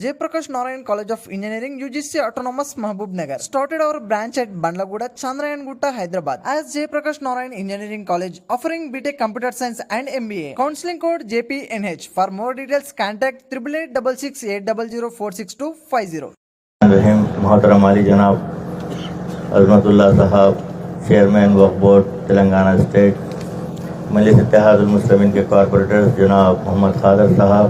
Jaiprakash Narayan College of Engineering UGC Autonomous Mahbub Nagar started our branch at Bandlaguda, Chandrayangutta, Hyderabad as Jaiprakash Narayan Engineering College offering BTech Computer Science and MBA. Counseling code JPNH. For more details contact 888680046250. रहीम मोहतरम अली जनाब अजमतुल्ला साहब chairman वक्फ board Telangana state, मजलिस इत्तेहादुल मुस्लिमीन के corporators जनाब मोहम्मद खादर साहब,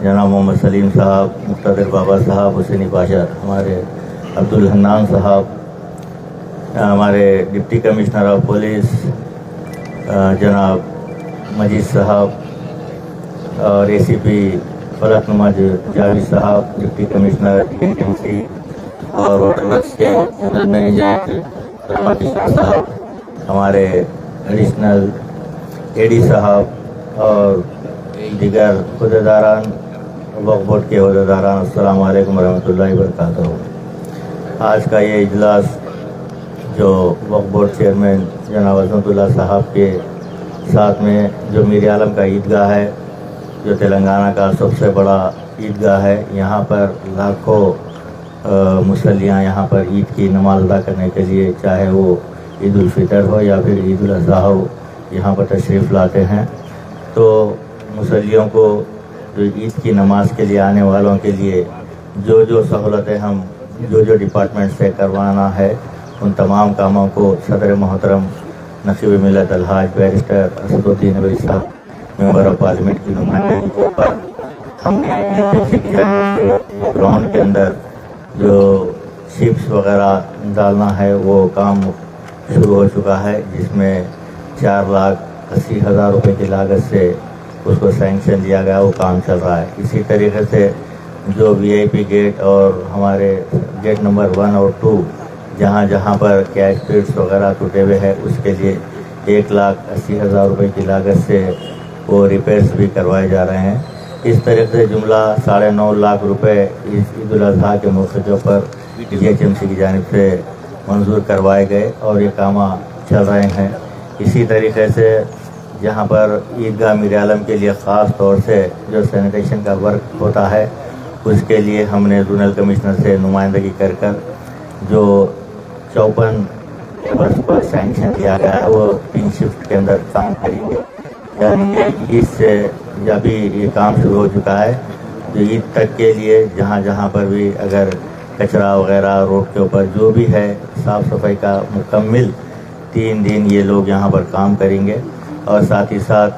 जनाब मोहम्मद सलीम साहब, मुक्तदिर बाबा साहब, हुसैनी पाशा, हमारे अब्दुल हन्नान साहब, हमारे डिप्टी कमिश्नर ऑफ पुलिस जनाब मजीद साहब और ACP फलकनुमा जावेद साहब, डिप्टी कमिश्नर एमसी और वाटरवर्क्स के मैनेजर साहब, हमारे एडिशनल AD साहब और दीगर अहदेदारान वक्फ बोर्ड के अहदेदारान, अस्सलामु अलैकुम वरहमतुल्लाहि वबरकातुहू। आज का ये इजलास जो वक्फ बोर्ड चेयरमैन जनाब अजमतुल्ला साहब के साथ में जो मीर आलम का ईदगाह है, जो तेलंगाना का सबसे बड़ा ईदगाह है, यहाँ पर लाखों मुसल्लियाँ यहाँ पर ईद की नमाज अदा करने के लिए, चाहे वो ईद उल फितर हो या फिर ईद उल अज़हा हो, यहाँ पर तशरीफ़ लाते हैं। तो मुसल्लियों को जो ईद की नमाज के लिए आने वालों के लिए जो जो सहूलतें हम जो डिपार्टमेंट से करवाना है, उन तमाम कामों को सदर मोहतरम नसीब मिलत अलहाज बैरिस्टर असदुद्दीन अवैसी साहब, मेंबर ऑफ पार्लियामेंट की नुमाइंदगी पर हमने ग्राउंड के अंदर जो शिप्स वगैरह डालना है वो काम शुरू हो चुका है, जिसमें 4,80,000 रुपये की लागत से उसको सैंक्शन दिया गया, वो काम चल रहा है। इसी तरीके से जो VIP गेट और हमारे गेट नंबर 1 और 2 जहाँ जहाँ पर कैश पिट्स वगैरह टूटे हुए हैं, उसके लिए 1,80,000 रुपये की लागत से वो रिपेयर्स भी करवाए जा रहे हैं। इस तरह से जुमला 9.5 लाख रुपए इस ईद उल अज़हा के मौके के ऊपर GHMC की जानिब से मंजूर करवाए गए और ये काम चल रहे हैं। इसी तरीके से जहाँ पर ईदगाह मीर आलम के लिए ख़ास तौर से जो सैनिटेशन का वर्क होता है, उसके लिए हमने जोनल कमिश्नर से नुमाइंदगी कर जो 54 पर सैंक्शन किया गया है, वो 3 शिफ्ट के अंदर काम करेंगे। यानी इससे जब भी ये काम शुरू हो चुका है, तो ईद तक के लिए जहाँ जहाँ पर भी अगर कचरा वगैरह रोड के ऊपर जो भी है, साफ़ सफाई का मुकम्मल 3 दिन ये लोग यहाँ पर काम करेंगे। और साथ ही साथ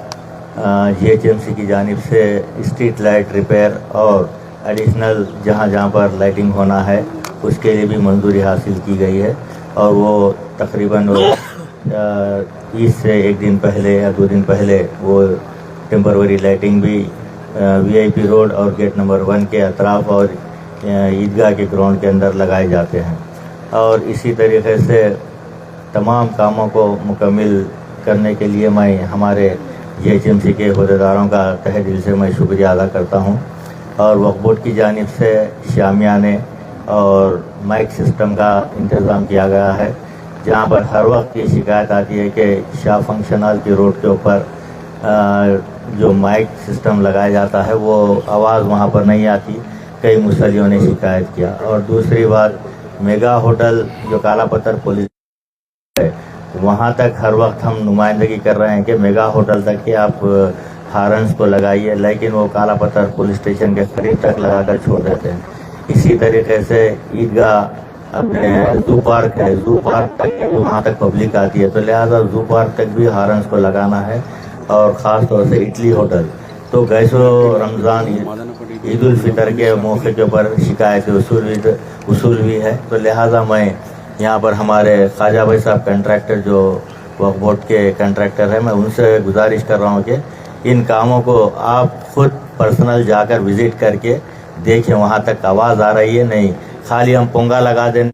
GHMC की जानिब से स्ट्रीट लाइट रिपेयर और एडिशनल जहाँ जहाँ पर लाइटिंग होना है, उसके लिए भी मंजूरी हासिल की गई है। और वो तकरीबन ईद से 1 दिन पहले या 2 दिन पहले वो टेम्पररी लाइटिंग भी VIP रोड और गेट नंबर 1 के अतराफ और ईदगाह के ग्राउंड के अंदर लगाए जाते हैं। और इसी तरीके से तमाम कामों को मुकम्मल करने के लिए मैं हमारे GHMC के अहदेदारों का तहे दिल से मैं शुक्रिया अदा करता हूँ। और वक्फ बोर्ड की जानिब से शामियाने और माइक सिस्टम का इंतज़ाम किया गया है, जहाँ पर हर वक्त ये शिकायत आती है कि शाह फंक्शन हॉल की रोड के ऊपर जो माइक सिस्टम लगाया जाता है वो आवाज़ वहाँ पर नहीं आती, कई मुसल्लियों ने शिकायत किया। और दूसरी बात, मेगा होटल जो काला पत्थर पुलिस है, वहाँ तक हर वक्त हम नुमाइंदगी कर रहे हैं कि मेगा होटल तक के आप हारन्स को लगाइए, लेकिन वो काला पत्थर पुलिस स्टेशन के करीब तक लगाकर छोड़ देते हैं। इसी तरीके से ईदगाह अपने जू पार्क है, जू पार्क तक वहाँ तक पब्लिक आती है, तो लिहाजा जू पार्क तक भी हारन्स को लगाना है। और ख़ास तौर से इटली होटल तो गैसो रमज़ान ईद उल फितर के मौके के ऊपर शिकायत उसूल भी है। तो लिहाजा मैं यहाँ पर हमारे ख्वाजा भाई साहब कंट्रैक्टर जो वक्फ बोर्ड के कंट्रैक्टर है, मैं उनसे गुजारिश कर रहा हूँ कि इन कामों को आप खुद पर्सनल जाकर विज़िट करके देखें, वहाँ तक आवाज़ आ रही है नहीं, खाली हम पोंगा लगा देना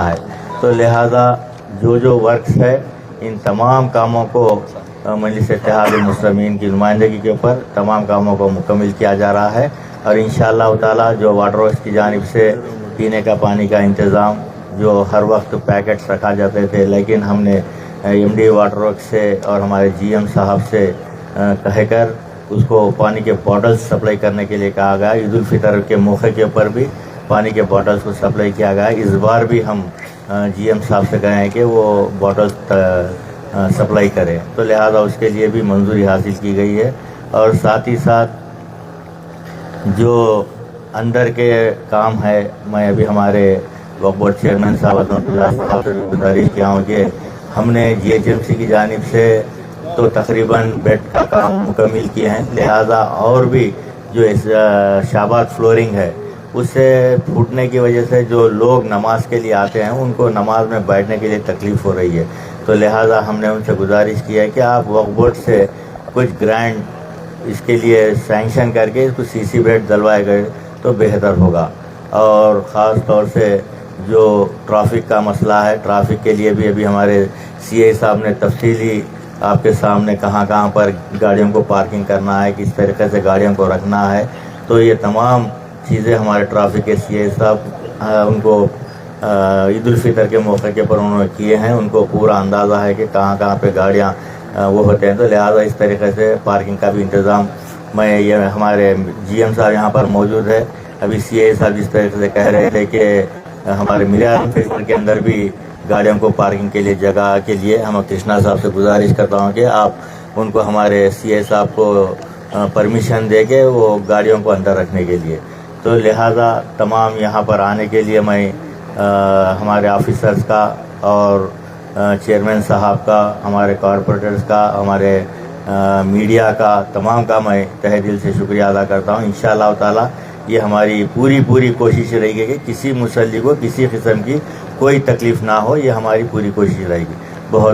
है। तो लिहाजा जो वर्क्स है, इन तमाम कामों को मजलिस इत्तेहादुल मुस्लिमीन की नुमाइंदगी के ऊपर तमाम कामों को मुकम्मल किया जा रहा है। और इंशाअल्लाह ताला जो वाटर वर्क्स की जानिब से पीने का पानी का इंतज़ाम, जो हर वक्त पैकेट्स रखा जाते थे, लेकिन हमने MD वाटर वर्क्स से और हमारे GM साहब से कहकर اس کو پانی کے بوٹلز سپلائی کرنے کے لیے کہا گیا. عید الفطر کے موقع کے اوپر بھی پانی کے بوٹلز کو سپلائی کیا گیا. اس بار بھی ہم جی ایم صاحب سے کہیں کہ وہ بوٹلز سپلائی کریں, تو لہذا اس کے لیے بھی منظوری حاصل کی گئی ہے. اور ساتھ ہی ساتھ جو اندر کے کام ہے, میں ابھی ہمارے وقف بورڈ چیئرمین صاحب سے گزارش کیا ہوں کہ ہم نے جی ایچ ایم سی کی جانب سے تو تقریباً بیڈ کا کام مکمل کیے ہیں, لہذا اور بھی جو شابات فلورنگ ہے اس سے پھوٹنے کی وجہ سے جو لوگ نماز کے لیے آتے ہیں ان کو نماز میں بیٹھنے کے لیے تکلیف ہو رہی ہے. تو لہذا ہم نے ان سے گزارش کی ہے کہ آپ وقف بورڈ سے کچھ گرانٹ اس کے لیے سینکشن کر کے اس کو سی سی بیڈ دلوائے گئے تو بہتر ہوگا. اور خاص طور سے جو ٹرافک کا مسئلہ ہے, ٹرافک کے لیے بھی ابھی ہمارے سی اے صاحب نے تفصیلی آپ کے سامنے کہاں کہاں پر گاڑیوں کو پارکنگ کرنا ہے, کس طریقے سے گاڑیوں کو رکھنا ہے, تو یہ تمام چیزیں ہمارے ٹرافک کے سی اے صاحب ان کو عید الفطر کے موقع کے پر انہوں نے کیے ہیں. ان کو پورا اندازہ ہے کہ کہاں کہاں پہ گاڑیاں وہ ہوتے ہیں, تو لہٰذا اس طریقے سے پارکنگ کا بھی انتظام میں یہ ہمارے جی ایم صاحب یہاں پر موجود ہے. ابھی سی اے صاحب جس طریقے سے کہہ رہے تھے کہ ہمارے میران فیکٹر کے اندر بھی گاڑیوں کو پارکنگ کے لیے جگہ کے لیے ہم کرشنا صاحب سے گزارش کرتا ہوں کہ آپ ان کو ہمارے سی اے صاحب کو پرمیشن دے کے وہ گاڑیوں کو اندر رکھنے کے لیے. تو لہٰذا تمام یہاں پر آنے کے لیے میں ہمارے آفیسرز کا اور چیئرمین صاحب کا, ہمارے کارپوریٹرز کا, ہمارے میڈیا کا, تمام کا میں تہہ دل سے شکریہ ادا کرتا ہوں. انشاءاللہ تعالی یہ ہماری پوری کوشش رہے گی کہ کسی مسلح کو کسی قسم کی کوئی تکلیف نہ ہو, یہ ہماری پوری کوشش رہے گی. بہت